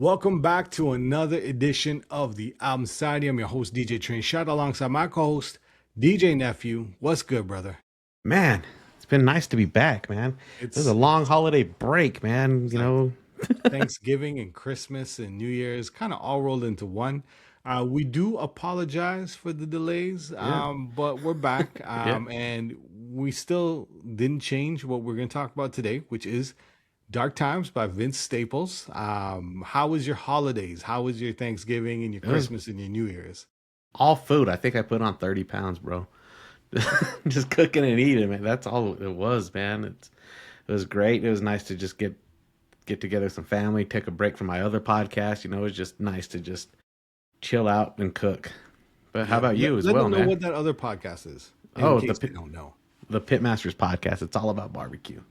Welcome back to another edition of the Album Society. I'm your host, DJ Trane. Shout out alongside my co-host, DJ Nephew. What's good, brother? Man, it's been nice to be back, man. It was a long It's holiday break, man. it's like Thanksgiving and Christmas and New Year's kind of all rolled into one. We do apologize for the delays, Yeah, but we're back, yeah. and we still didn't change what we're going to talk about today, which is Dark Times by Vince Staples. How was your holidays? How was your Thanksgiving and your It was Christmas and your New Year's? all food. I think I put on 30 pounds, bro. Just cooking and eating, man. That's all it was, man. It was great. It was nice to just get together with some family, take a break from my other podcast. It was just nice to just chill out and cook. But how Yeah, about you as let well, them know man? what that other podcast is, in Oh, case they don't know. the Pitmasters podcast. It's all about barbecue.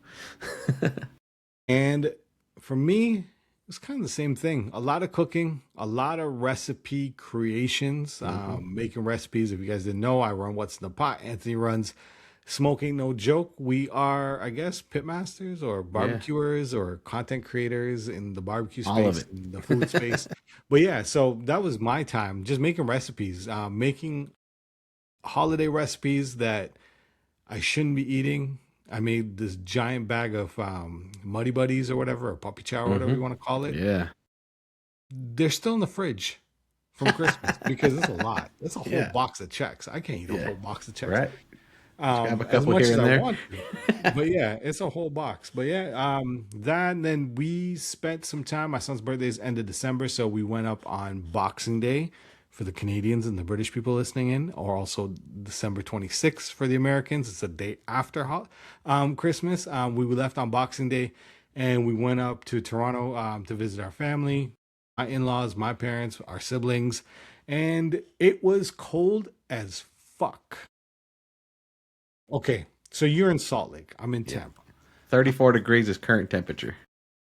And for me, it's kind of the same thing. A lot of cooking, a lot of recipe creations, Hmm. making recipes. If you guys didn't know, I run What's in the Pot. Anthony runs Smoking No Joke. We are, I guess, pitmasters or Yeah, barbecuers or content creators in the barbecue all of space, it. in the food space. But yeah, so that was my time, just making recipes, making holiday recipes that I shouldn't be eating. I made this giant bag of Muddy Buddies or whatever, or Puppy Chow or whatever Hmm. you want to call it. Yeah, They're still in the fridge from Christmas because it's a lot. It's a whole yeah, box of checks. I can't eat a yeah. whole box of checks Right. Just grab a as couple much here as and I there. want to. But yeah, it's a whole box. But yeah, that and then we spent some time. My son's birthday is end of December, so we went up on Boxing Day for the Canadians and the British people listening in, or also December 26th for the Americans. It's a day after Christmas. We left on Boxing Day and we went up to Toronto to visit our family, my in-laws, my parents, our siblings, and it was cold as fuck. Okay, so you're in Salt Lake. I'm in Yeah. Tampa. 34 degrees is current temperature.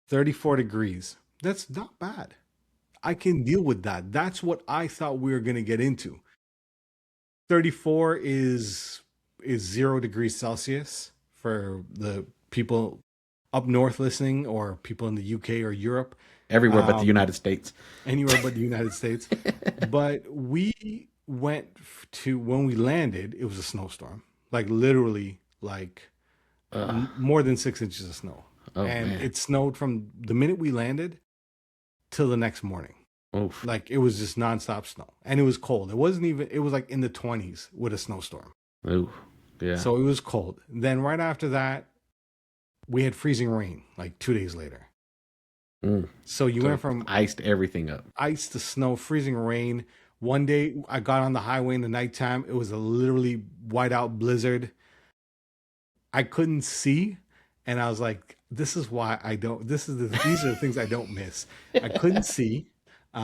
34 degrees. That's not bad. I can deal with that. That's what I thought we were going to get into. 34 is 0 degrees Celsius for the people up north listening or people in the UK or Europe, Everywhere but the um, United States. anywhere but the United States. But we went to when we landed, it was a snowstorm. Like literally like Ugh. more than 6 inches of snow. Oh And man. it snowed from the minute we landed till the next morning. Oof. Like it was just nonstop snow. And it was cold. It wasn't even, it was like in the 20s with a snowstorm. Ooh. Yeah. So it was cold. Then right after that, we had freezing rain like 2 days later. Mm. So you So went from iced everything up. ice to snow, freezing rain. One day I got on the highway in the nighttime. It was a literally whiteout blizzard. I couldn't see. And I was like, this is why I don't, these are the things I don't miss. I couldn't see. Uh,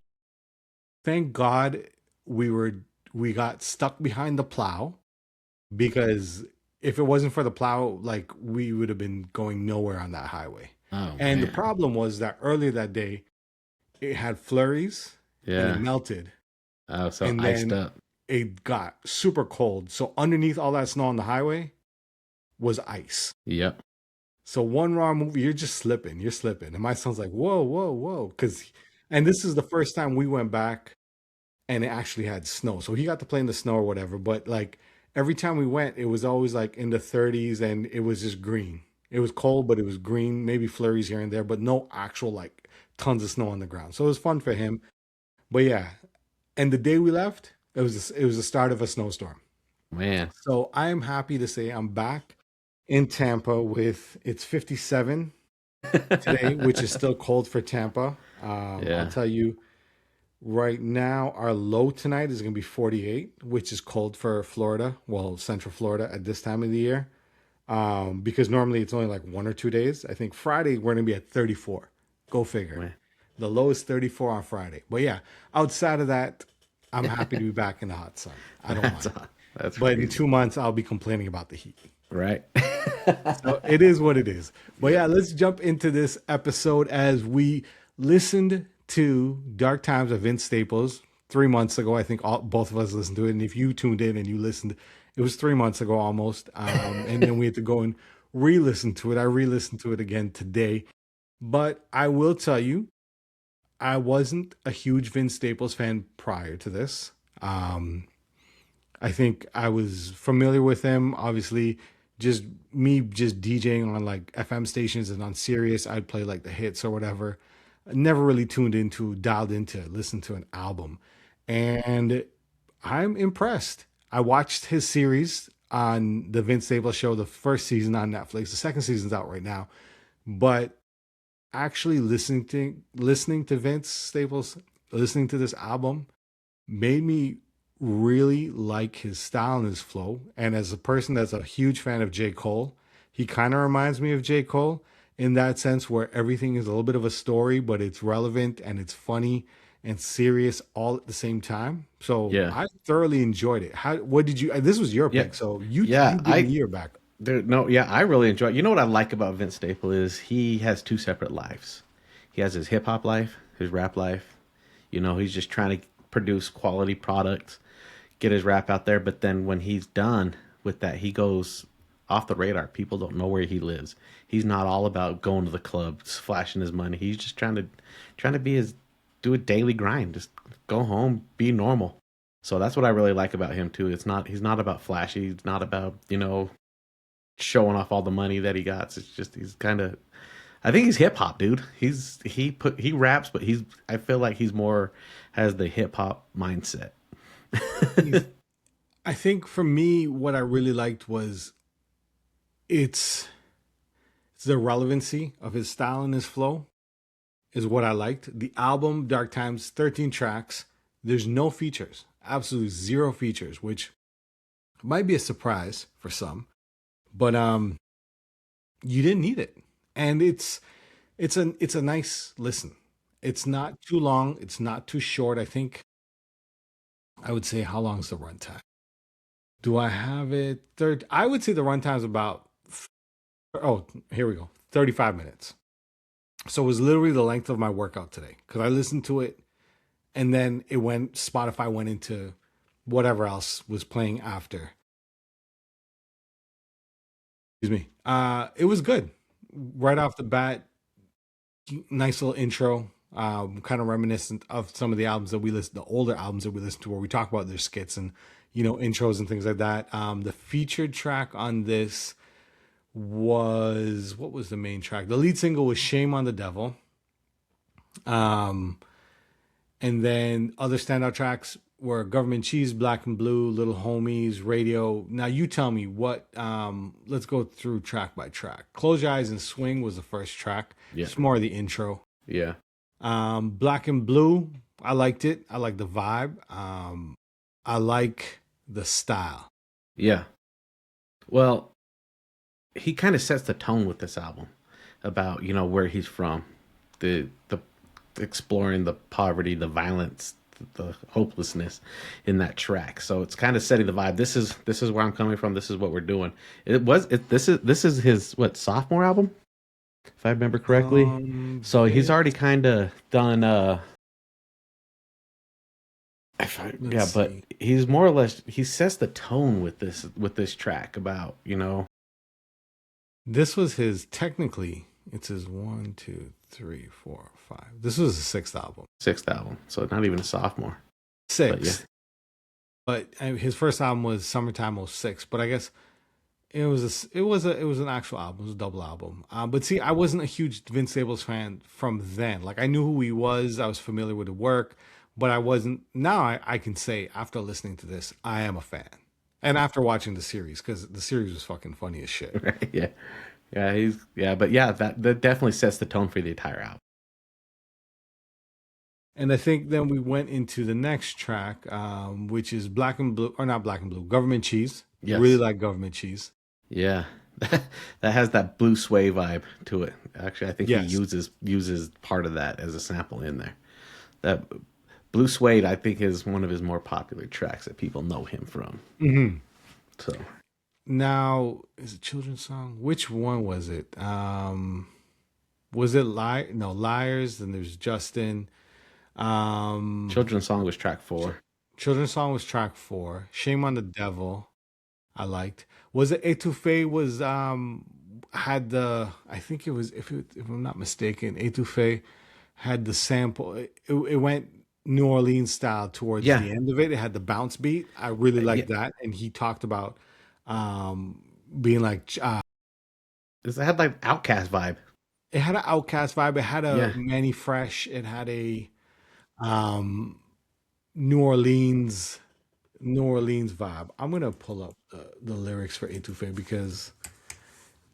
thank God we were, we got stuck behind the plow because if it wasn't for the plow, like we would have been going nowhere on that highway. Oh And the man. problem was that earlier that day, it had flurries and it Yeah. melted. Oh, so And iced then up. it got super cold. So underneath all that snow on the highway was ice. Yep. So one wrong move, you're just slipping. You're slipping. And my son's like, whoa, whoa, whoa. And this is the first time we went back and it actually had snow. So he got to play in the snow or whatever. But like every time we went, it was always like in the 30s and it was just green. It was cold, but it was green, maybe flurries here and there, but no actual like tons of snow on the ground. So it was fun for him. But yeah. And the day we left, it was the start of a snowstorm. Man. So I am happy to say I'm back in Tampa with it's 57 today, which is still cold for Tampa. I'll Yeah. tell you right now, our low tonight is going to be 48, which is cold for Florida, well, Central Florida at this time of the year. Because normally it's only like 1 or 2 days. I think Friday we're going to be at 34. Go figure. Man. The low is 34 on Friday. But yeah, outside of that, I'm happy to be back in the hot sun. I don't That's mind. that's But in crazy. 2 months, I'll be complaining about the heat. Right. So it is what it is. But Yeah. yeah, let's jump into this episode as we listened to Dark Times of Vince Staples 3 months ago. I think both of us listened to it. And if you tuned in and you listened, it was 3 months ago almost. And then we had to go and re listen to it. I re listened to it again today. But I will tell you, I wasn't a huge Vince Staples fan prior to this. Um, I think I was familiar with him. Obviously, just me just DJing on like FM stations and on Sirius, I'd play like the hits or whatever. I never really dialed into, listen to an album. And I'm impressed. I watched his series on the Vince Staples show, the first season on Netflix. The second season's out right now. But actually listening to Vince Staples, listening to this album made me really like his style and his flow. And as a person that's a huge fan of J. Cole, he kind of reminds me of J. Cole in that sense where everything is a little bit of a story, but it's relevant and it's funny and serious all at the same time. So Yeah. I thoroughly enjoyed it. How what did you this was your Yeah. pick, so you Yeah. give me your back. No, yeah, I really enjoy. You know what I like about Vince Staple is he has two separate lives. He has his hip hop life, his rap life. You know, he's just trying to produce quality products, get his rap out there. But then when he's done with that, he goes off the radar. People don't know where he lives. He's not all about going to the club, flashing his money. He's just trying to be his do a daily grind. Just go home, be normal. So that's what I really like about him too. He's not about flashy. He's not about showing off all the money that he got. It's just he's kind of I think he's hip hop, dude. He raps, but I feel like he's more has the hip hop mindset. I think for me, what I really liked was it's it's the relevancy of his style and his flow is what I liked. The album, Dark Times, 13 tracks. There's no features, absolutely zero features, which might be a surprise for some, but you didn't need it. And it's a nice listen. It's not too long, it's not too short. I think I would say how long is the runtime? Do I have it? Third, I would say the runtime is about oh, here we go. 35 minutes. So it was literally the length of my workout today because I listened to it and then Spotify went into whatever else was playing after. Excuse me. It was good. Right off the bat, nice little intro. Kind of reminiscent of some of the albums that we listen, the older albums that we listen to, where we talk about their skits and intros and things like that. The featured track on this was what was the main track? The lead single was "Shame on the Devil," um, and then other standout tracks were "Government Cheese," "Black and Blue," "Little Homies," "Radio." Now you tell me what. Let's go through track by track. "Close Your Eyes and Swing" was the first track. Yeah. It's more of the intro. Yeah. Black and Blue, I liked it. I like the vibe. I like the style. Yeah. Well, he kind of sets the tone with this album about, where he's from. The exploring the poverty, the violence, the hopelessness in that track. So it's kind of setting the vibe. This is where I'm coming from. This is what we're doing. This is his sophomore album, if I remember correctly. So he's already kind of done yeah, but see. he's more or less he sets the tone with this track about, This was his technically. It says 1, 2, 3, 4, 5. This was his sixth album. sixth album. So not even a sophomore. Six. But his first album was Summertime '06. But I guess it was an actual album. It was a double album. But see, I wasn't a huge Vince Staples fan from then. Like I knew who he was. I was familiar with the work, but I wasn't. Now I can say after listening to this, I am a fan. And after watching the series, because the series was fucking funny as shit. Right? Yeah. But that definitely sets the tone for the entire album. And I think then we went into the next track, which is Black and Blue, or not Black and Blue, Government Cheese. Yes. Really like Government Cheese. Yeah. That has that blue sway vibe to it. Actually, I think Yes. he uses part of that as a sample in there. That Blue Suede, I think, is one of his more popular tracks that people know him from. Mm-hmm. So Now, is it children's song? Which one was it? Was it No, Liars? Then there's Justin. Children's Song was track 4. Children's song was track 4. Shame on the Devil. I liked. Was it Etouffee was had the I think it was if I'm not mistaken, Etouffee had the sample. It went New Orleans style towards Yeah, the end of it. It had the bounce beat. I really yeah. liked that, and he talked about being like It had like Outcast vibe. it had an Outcast vibe. It had a Yeah, Manny Fresh. It had a um, New Orleans New Orleans vibe. I'm gonna pull up the lyrics for Etouffee because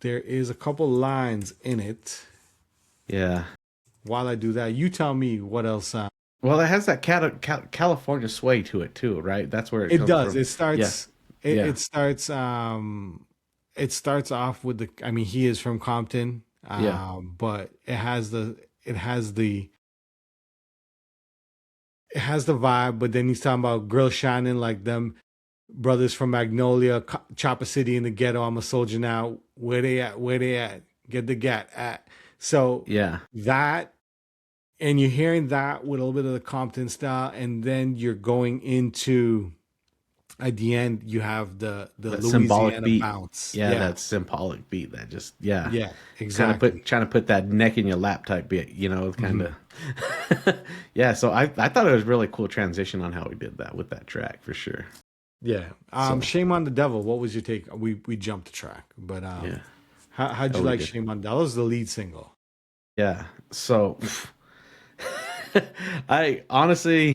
there is a couple lines in it. yeah. While I do that, you tell me what else. Well, it has that California sway to it too, right? That's where it It comes does. from. It Yeah, starts. yeah, It starts off with the. I mean, he is from Compton, yeah, but it has the vibe. But then he's talking about grill shining like them brothers from Magnolia, Chopper City in the ghetto. I'm a soldier now. Where they at? Where they at? Get the gat at. So yeah. that, and you're hearing that with a little bit of the Compton style, and then you're going into at the end you have the That symbolic Louisiana beat. bounce. Yeah, Yeah, that symbolic beat that just yeah. yeah, Kind of exactly. trying to put that neck in your lap type bit, you know, kind Hmm. of. Yeah, so I thought it was really cool transition on how we did that with that track for sure. Yeah. So Shame on the Devil. What was your take? We jumped the track, but yeah, how'd you oh we like did. Shame on? That was the lead single. Yeah, so I honestly,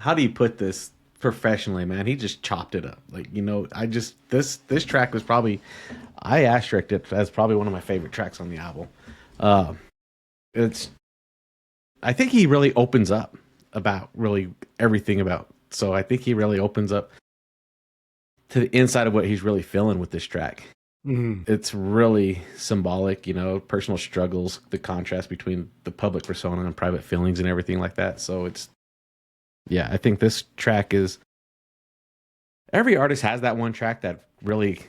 how do you put this professionally, man? He just chopped it up. Like, you know, I just this track was probably I asterisked it as probably one of my favorite tracks on the album. Uh, it's I think he really opens up about really everything about. So I think he really opens up to the inside of what he's really feeling with this track. Hmm. It's really symbolic, you know, personal struggles, the contrast between the public persona and private feelings and everything like that. So it's yeah, I think this track is every artist has that one track that really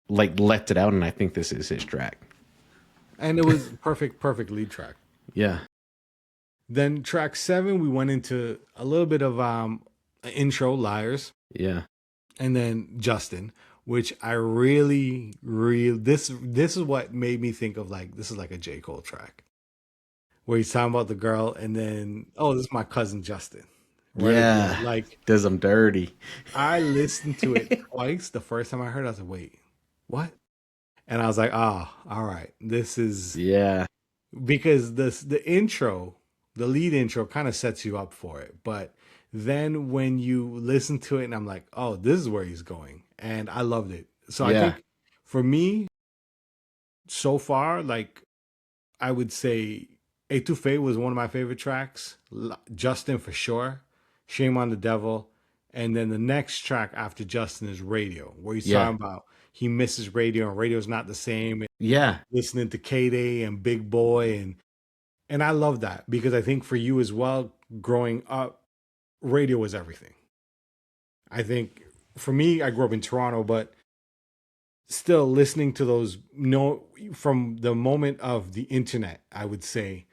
like lets it out, and I think this is his track. And it was perfect lead track. Yeah, Then track 7, we went into a little bit of an intro, Liars, yeah, and then Justin, which I really this is what made me think of like this is like a J. Cole track. Where he's talking about the girl and then oh, this is my cousin Justin. Right at the end. yeah. Like Does them dirty. I listened to it twice. The first time I heard it, I was like, wait, what? And I was like, ah, all right. This is Yeah, because the intro, the lead intro kind of sets you up for it. But then when you listen to it and I'm like, oh, this is where he's going. And I loved it. So I yeah, think for me, so far, like I would say Etouffee was one of my favorite tracks. Justin for sure. Shame on the Devil. And then the next track after Justin is Radio, where he's yeah, talking about he misses radio and radio's not the same. yeah, Listening to K Day and Big Boy and I love that because I think for you as well, growing up, radio was everything. I think for me, I grew up in Toronto, but still listening to those no from the moment of the internet, I would say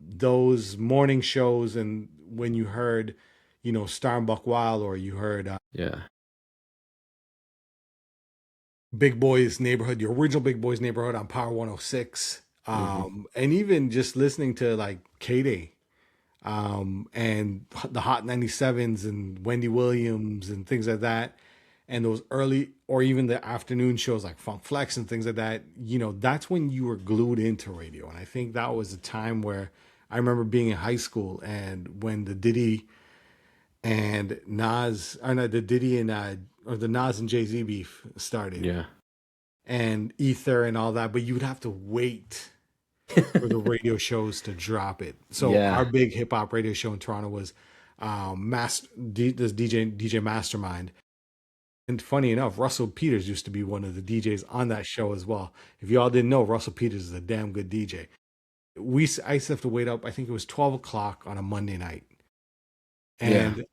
those morning shows and when you heard, Star and Buck Wild or you heard yeah, Big Boys Neighborhood, the original Big Boys Neighborhood on Power 106, hmm, and even just listening to like K Day and the Hot 97s and Wendy Williams and things like that. And those early or even the afternoon shows like Funk Flex and things like that, that's when you were glued into radio. And I think that was a time where I remember being in high school and when the Diddy and Nas, or no, the Diddy and, or the Nas and Jay Z beef started yeah, and Ether and all that, but you would have to wait for the radio shows to drop it. So our yeah, big hip hop radio show in Toronto was this DJ Mastermind. And funny enough, Russell Peters used to be one of the DJs on that show as well. If you all didn't know, Russell Peters is a damn good DJ. I used to have to wait up. I think it was 12 o'clock on a Monday night, yeah, and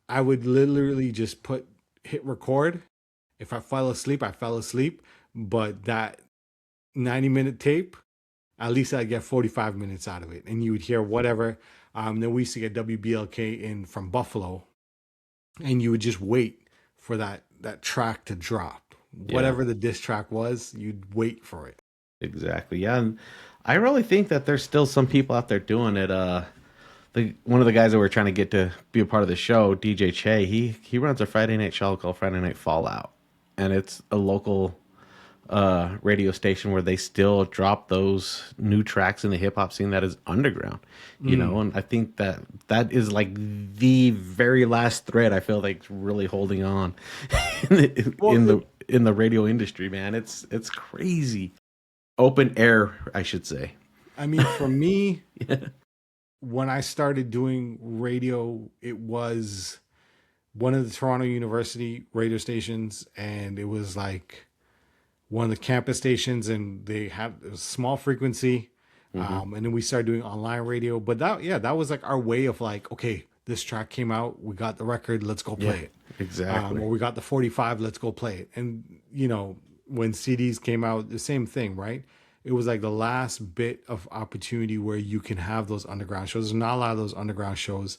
I would literally just hit record. If I fell asleep, I fell asleep. But that 90-minute tape, at least I'd get 45 minutes out of it, and you would hear whatever. Then we used to get WBLK in from Buffalo, and you would just wait for that track to drop. yeah. Whatever the diss track was, you'd wait for it. Exactly. Yeah. And I really think that there's still some people out there doing it. One of the guys that we're trying to get to be a part of the show, DJ Che, he runs a Friday night show called Friday Night Fallout, and it's a local radio station where they still drop those new tracks in the hip hop scene that is underground, you know. Mm. And I think that that is like the very last thread I feel like really holding on Well, in the radio industry, man. It's crazy. Open air, I should say. I mean, for me, when I started doing radio, it was one of the Toronto University radio stations, and it was like one of the campus stations, and they have a small frequency. Hmm. And then we started doing online radio. But that, yeah, that was like our way of like, okay, this track came out, we got the record, let's go Yeah, play it. exactly. Or we got the 45, let's go play it. And, you know, when CDs came out, the same thing, right? It was like the last bit of opportunity where you can have those underground shows. There's not a lot of those underground shows.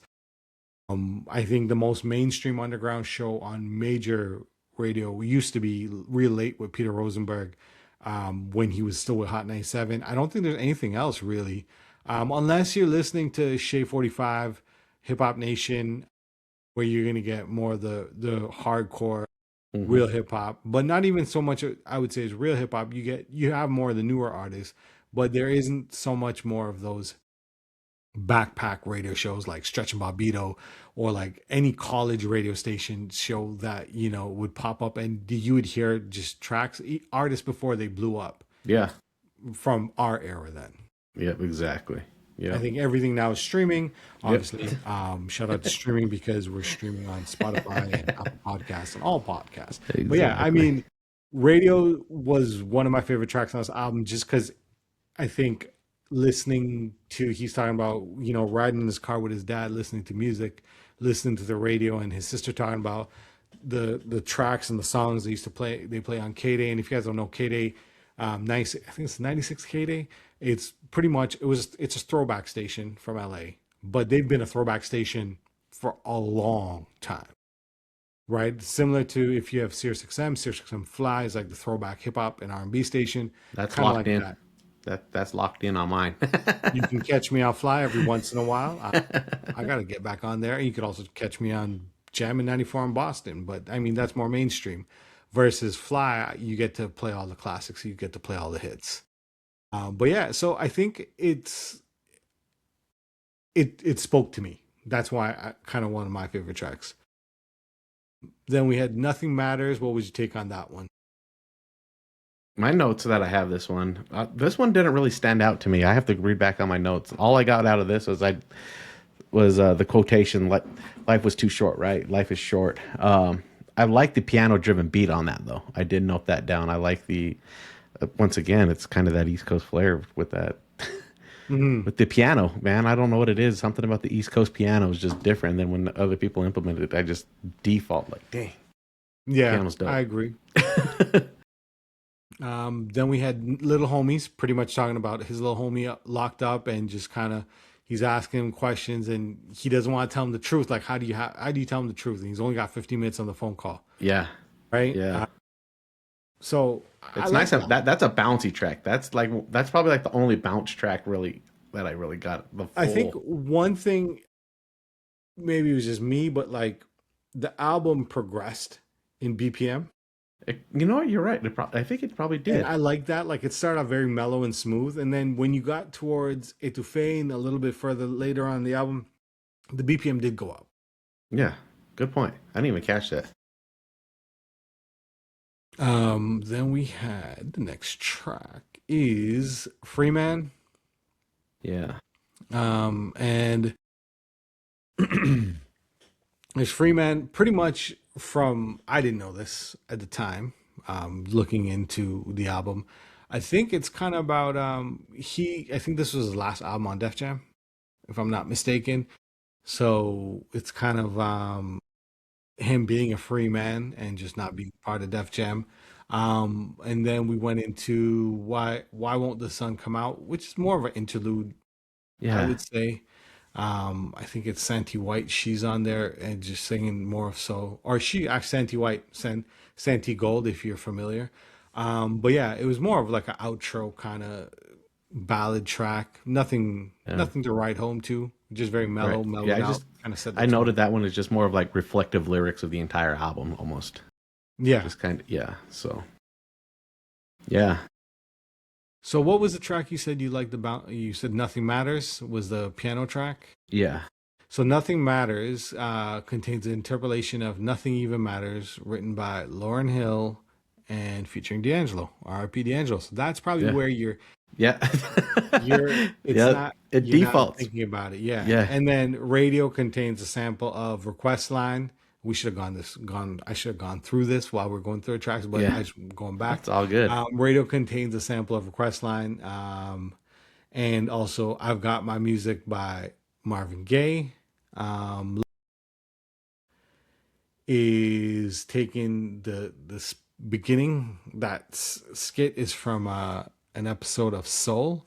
I think the most mainstream underground show on major radio used to be Real Late with Peter Rosenberg, when he was still with Hot 97. I don't think there's anything else really, unless you're listening to Shea 45, Hip Hop Nation, where you're gonna get more of the hardcore Hmm. real hip hop, but not even so much. I would say is real hip hop. You have more of the newer artists, but there isn't so much more of those backpack radio shows like Stretch and Bobbito, or like any college radio station show that would pop up, and you would hear just tracks, artists before they blew up, Yeah. from our era then. Yep. Exactly. I Yep. think everything now is streaming. Yep. Obviously, shout out to streaming because we're streaming on Spotify and Apple Podcasts and all podcasts. But yeah, I Exactly. mean, radio was one of my favorite tracks on this album, just because I think listening to, he's talking about, riding in his car with his dad, listening to music, listening to the radio, and his sister talking about the tracks and the songs they used to play. They play on K Day, and if you guys don't know K Day, nice. I think it's 96 K Day. It's pretty much it's a throwback station from LA, but they've been a throwback station for a long time, right? Similar to if you have Sirius XM Fly is like the throwback hip hop and R&B station, That's kind of locked like in. that. That's locked in on mine. You can catch me on Fly every once in a while. I got to get back on there. And you could also catch me on Jam in 94 in Boston. But I mean, that's more mainstream. Versus Fly, you get to play all the classics. You get to play all the hits. But yeah, so I think it spoke to me. That's why I kind of one of my favorite tracks. Then we had Nothing Matters. What was your take on that one? My notes that I have this one didn't really stand out to me. I have to read back on my notes. All I got out of this was the quotation, life was too short, right? Life is short. I like the piano driven beat on that though. I did note that down. I like the once again, it's kind of that East Coast flair with that Hmm. with the piano, man. I don't know what it is. Something about the East Coast piano is just different than when other people implement it. I just default like, dang, Yeah, piano's I dope. agree. Then we had Little Homies, pretty much talking about his little homie locked up, and just kind of he's asking him questions, and he doesn't want to tell him the truth. Like, how do you tell him the truth? And he's only got 15 minutes on the phone call, Yeah, right? yeah. So I It's like nice that. that's a bouncy track. That's probably like the only bounce track really that I really got the I think full. one thing, maybe it was just me, but like the album progressed in BPM. You know what? You're right. I think it probably And did. I like that. Like it started off very mellow and smooth. And then when you got towards Etouffee and a little bit further later on in the album, the BPM did go up. Yeah, good point. I didn't even catch that. Then we had the next track is Freeman. Yeah, And there's Freeman pretty much from, I didn't know this at the time, looking into the album. I think it's kind of about, I think this was his last album on Def Jam, if I'm not mistaken. So it's kind of him being a free man and just not being part of Def Jam. And then we went into why won't the sun come out, which is more of an interlude, I yeah, would say. I think it's Santi White. She's on there and just singing more of so, or Santi White, Santi Gold, if you're familiar. But yeah, it was more of like an outro kind of ballad track. Nothing, Yeah. nothing to write home to. Just very Right. mellow, Yeah, mellowed out. Kind of set the I noted tone. that one is just more of like reflective lyrics of the entire album almost. Yeah. Just kind of, yeah. So, yeah. So what was the track you said you liked about? You said "Nothing Matters" was the piano track. Yeah. So "Nothing Matters" contains an interpolation of "Nothing Even Matters," written by Lauryn Hill and featuring D'Angelo, R.I.P. D'Angelo. So that's probably Yeah. where Yeah. you're. It's Yeah. not. It You're not defaults. thinking about it. Yeah. Yeah. And then "Radio" contains a sample of "Request Line." We should have gone. I should have gone through this while we're going through the tracks, but Yeah. I just going back. That's all good. Radio contains a sample of "Request Line." And also I've got my music by Marvin Gaye. Is taking the beginning. That skit is from an episode of Soul,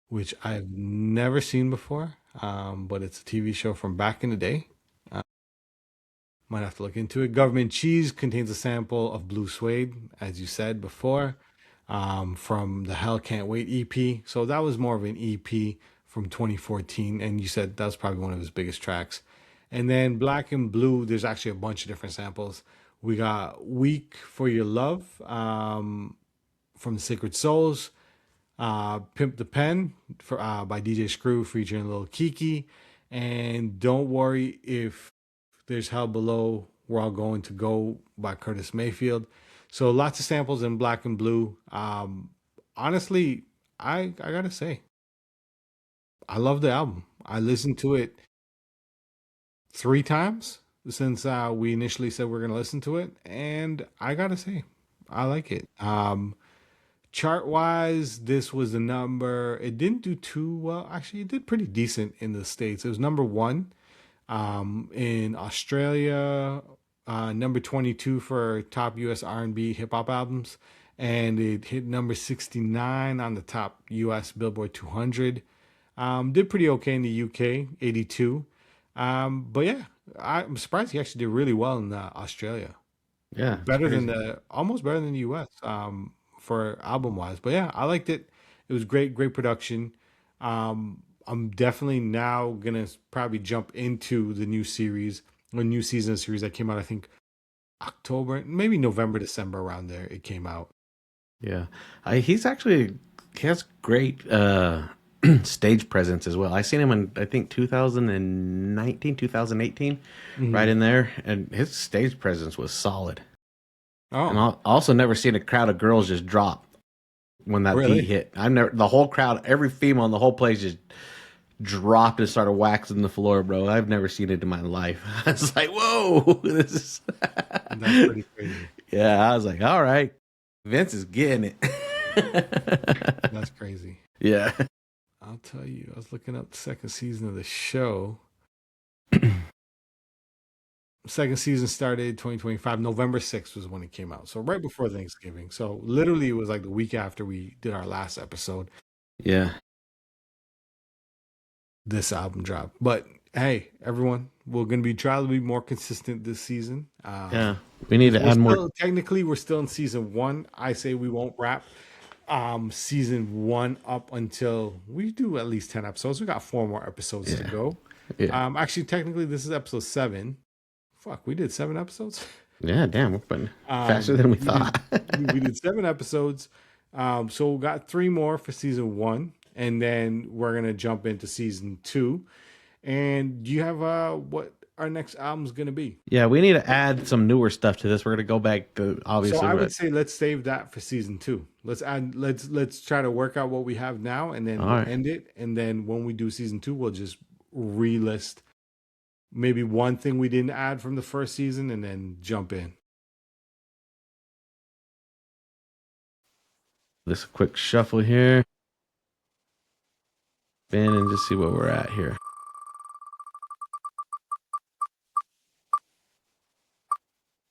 which I've never seen before, but it's a TV show from back in the day. Might have to look into it. Government Cheese contains a sample of Blue Suede, as you said before, from the Hell Can't Wait EP. So that was more of an EP from 2014, and you said that was probably one of his biggest tracks. And then Black and Blue, there's actually a bunch of different samples. We got Weak for Your Love from the Sacred Souls, Pimp the Pen by DJ Screw featuring Lil Kiki, and Don't Worry If There's Hell Below, We're All Going to Go by Curtis Mayfield. So lots of samples in Black and Blue. Honestly, I gotta say, I love the album. I listened to it 3 times since we initially said we're gonna listen to it, and I gotta say, I like it. Chart wise, this was the number. It didn't do too well. Actually, it did pretty decent in the States. It was number one in Australia, number 22 for top US R&B hip hop albums, and it hit number 69 on the top US Billboard 200. Did pretty okay in the UK, 82. But yeah, I'm surprised he actually did really well in Australia. Yeah. It's Better than crazy. the almost better than the US for album wise. But yeah, I liked it. It was great, great production. I'm definitely now gonna probably jump into the new series or new season series that came out. I think October, maybe November, December around there. It came out. Yeah. He's actually, he has great stage presence as well. I seen him in, I think, 2019, 2018, right Mhm. in there. And his stage presence was solid. And Oh, I also never seen a crowd of girls just drop when that beat really? hit. I never, the whole crowd, every female in the whole place just dropped and started waxing the floor, bro. I've never seen it in my life. I was like, whoa, this is. That's pretty crazy. Yeah, I was like, all right, Vince is getting it. That's crazy. Yeah. I'll tell you. I was looking up the second season of the show. Second season started 2025. November 6th was when it came out. So right before Thanksgiving. So literally it was like the week after we did our last episode. Yeah. This album dropped. But hey, everyone, we're gonna be trying to be more consistent this season. Yeah. We need to We're add more. still technically we're still in season one. I say we won't wrap season one up until we do at least 10 episodes. We got 4 more episodes to Yeah. go. Yeah. Actually technically this is episode 7. Fuck, we did 7 episodes. Yeah. Damn. We're putting faster than we We did thought. we did 7 episodes. So we got 3 more for season one, and then we're gonna jump into season two. And do you have what our next album's gonna be? Yeah. We need to add some newer stuff to this. We're going to go back to So obviously. I would say let's save that for season two. Let's try to work out what we have now, and then All we'll right. end it. And then when we do season two, we'll just relist maybe one thing we didn't add from the first season, and then jump in. This quick shuffle here. Spin and just see where we're at here.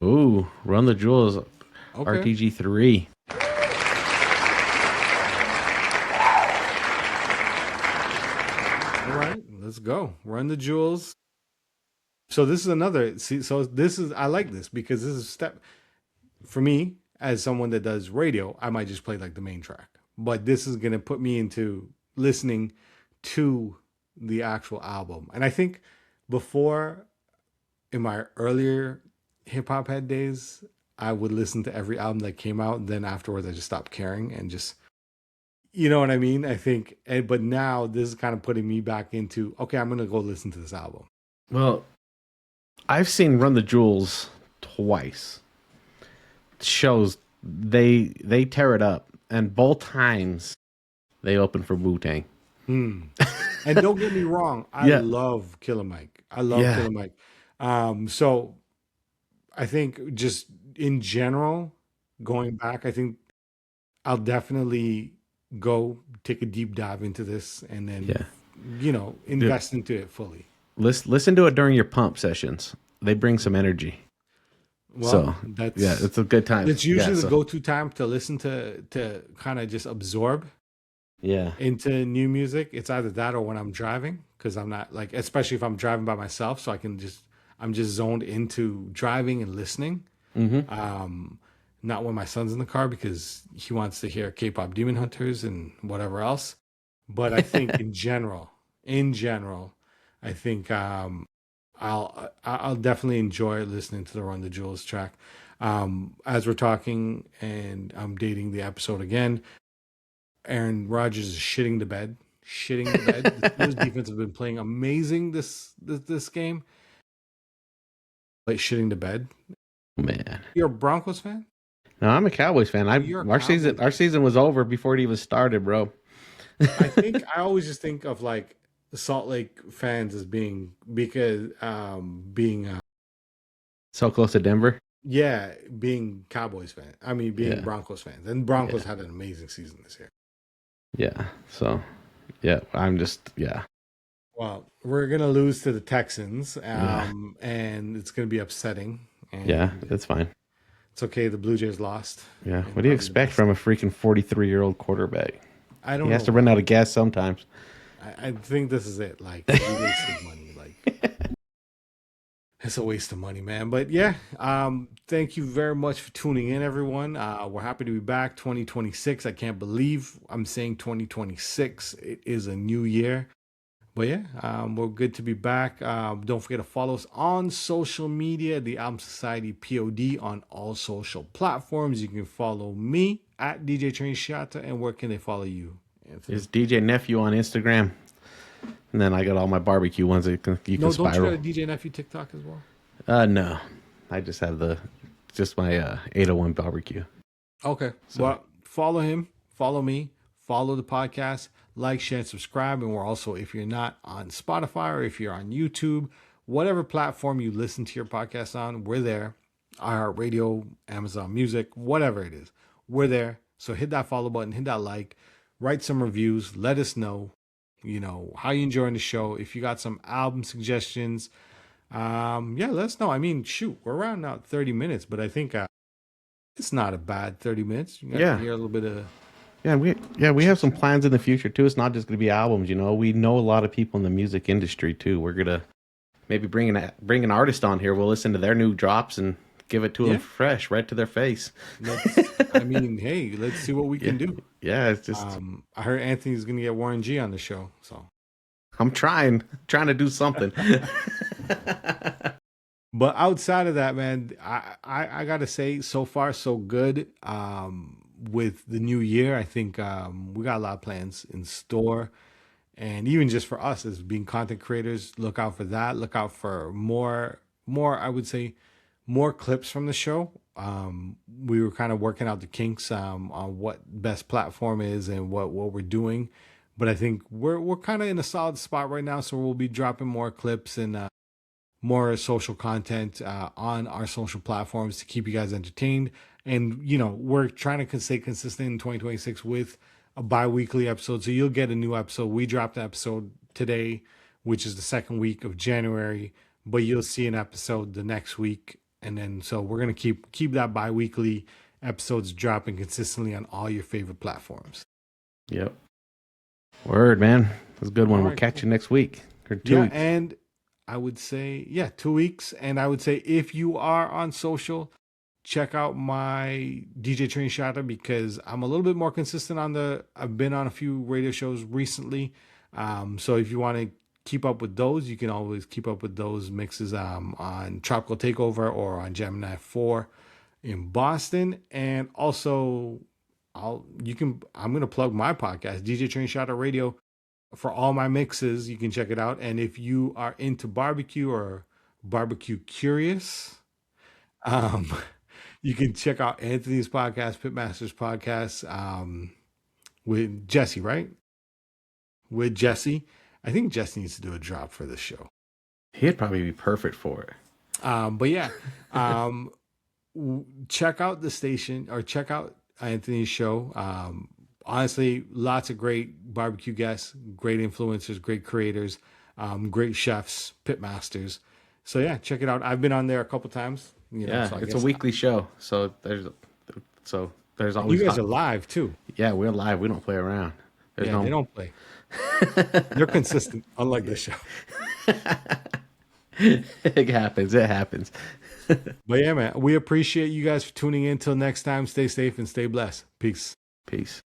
Ooh, Run the Jewels, Okay. RTG3. All right, let's go. Run the Jewels. So this is another. See, so this is I like this because this is a step for me as someone that does radio. I might just play like the main track. but this is gonna put me into listening to the actual album. And I think before, in my earlier hip hop head days, I would listen to every album that came out. And then afterwards, I just stopped caring and just, you know what I mean? I think, but now this is kind of putting me back into, okay, I'm going to go listen to this album. Well, I've seen Run the Jewels twice. Shows they tear it up, and both times they open for Wu-Tang. And don't get me wrong, I love Killer Mike. I love Killer Mike. So I think just in general, going back, I think I'll definitely go take a deep dive into this and then, invest into it fully. Listen to it during your pump sessions. They bring some energy. Well, it's a good time. It's usually the go-to time to listen to kind of just absorb into new music. It's either that or when I'm driving, because I'm not like, especially if I'm driving by myself, so I'm just zoned into driving and listening. Not when my son's in the car because he wants to hear K-pop Demon Hunters and whatever else. But I think in general, I think I'll definitely enjoy listening to the Run the Jewels track. As we're talking and I'm dating the episode again, Aaron Rodgers is shitting the bed. The Steelers defense have been playing amazing this game, but shitting the bed. Man, You're a Broncos fan? No, I'm a Cowboys fan. Our season was over before it even started, bro. I think I always just think of like the Salt Lake fans as being so close to Denver. Yeah, being Cowboys fan. I mean, being Broncos fans. And Broncos had an amazing season this year. Yeah. So, I'm just Well, we're gonna lose to the Texans, and it's gonna be upsetting. And that's fine. It's okay. The Blue Jays lost. Yeah. What do you expect from a freaking 43-year-old quarterback? I don't know. He has to run out of gas sometimes. I think this is it. Like, we wasted money. Like, it's a waste of money, man. But yeah, thank you very much for tuning in, everyone. We're happy to be back. 2026. I can't believe I'm saying 2026. It is a new year. But yeah, we're good to be back. Don't forget to follow us on social media, the Album Society POD on all social platforms. You can follow me at DJ Trane Shata, and where can they follow you, Anthony? It's DJ Nephew on Instagram, and then I got all my barbecue ones that you can spiral. Don't you got a DJ Nephew TikTok as well? No, I just have my 801 barbecue. Okay, well, follow him, follow me, follow the podcast. Like, share, and subscribe. And we're also, if you're not on Spotify or if you're on YouTube, whatever platform you listen to your podcast on, we're there. iHeartRadio, Amazon Music, whatever it is, we're there. So hit that follow button, hit that like, write some reviews, let us know, how you enjoying the show. If you got some album suggestions, let us know. I mean, shoot, we're around now 30 minutes, but I think it's not a bad 30 minutes. You got to hear a little bit of... we have some plans in the future too. It's not just going to be albums, We know a lot of people in the music industry too. We're gonna maybe bring an artist on here. We'll listen to their new drops and give it to them fresh, right to their face. Hey, let's see what we can do. Yeah, it's just. I heard Anthony's gonna get Warren G on the show, so I'm trying to do something. But outside of that, man, I gotta say, so far so good. With the new year, I think we got a lot of plans in store, and even just for us as being content creators, look out for that. Look out for more. I would say more clips from the show. We were kind of working out the kinks on what best platform is and what we're doing, but I think we're kind of in a solid spot right now. So we'll be dropping more clips and more social content on our social platforms to keep you guys entertained. And, we're trying to stay consistent in 2026 with a bi-weekly episode. So you'll get a new episode. We dropped an episode today, which is the second week of January, but you'll see an episode the next week. And then, so we're going to keep that bi-weekly episodes dropping consistently on all your favorite platforms. Yep. Word, man. That's a good one. We'll catch you next week or 2 weeks. And I would say, 2 weeks. And I would say if you are on social, check out my DJ Trane Shatter because I'm a little bit more consistent on I've been on a few radio shows recently. So if you want to keep up with those, you can always keep up with those mixes on Tropical Takeover or on Gemini 4 in Boston. And also I'm gonna plug my podcast, DJ Trane Shatter Radio, for all my mixes. You can check it out. And if you are into barbecue or barbecue curious, um, you can check out Anthony's podcast, Pitmaster's podcast, with Jesse, right? With Jesse. I think Jesse needs to do a drop for this show. He'd probably be perfect for it. But yeah, check out the station or check out Anthony's show. Honestly, lots of great barbecue guests, great influencers, great creators, great chefs, pitmasters. So yeah, check it out. I've been on there a couple times. Yeah, so it's a weekly show, so there's always you guys are live too. Yeah, we're live. We don't play around. They don't play. They're consistent, unlike this show. It happens. It happens. But yeah, man, we appreciate you guys for tuning in. Till next time, stay safe and stay blessed. Peace. Peace.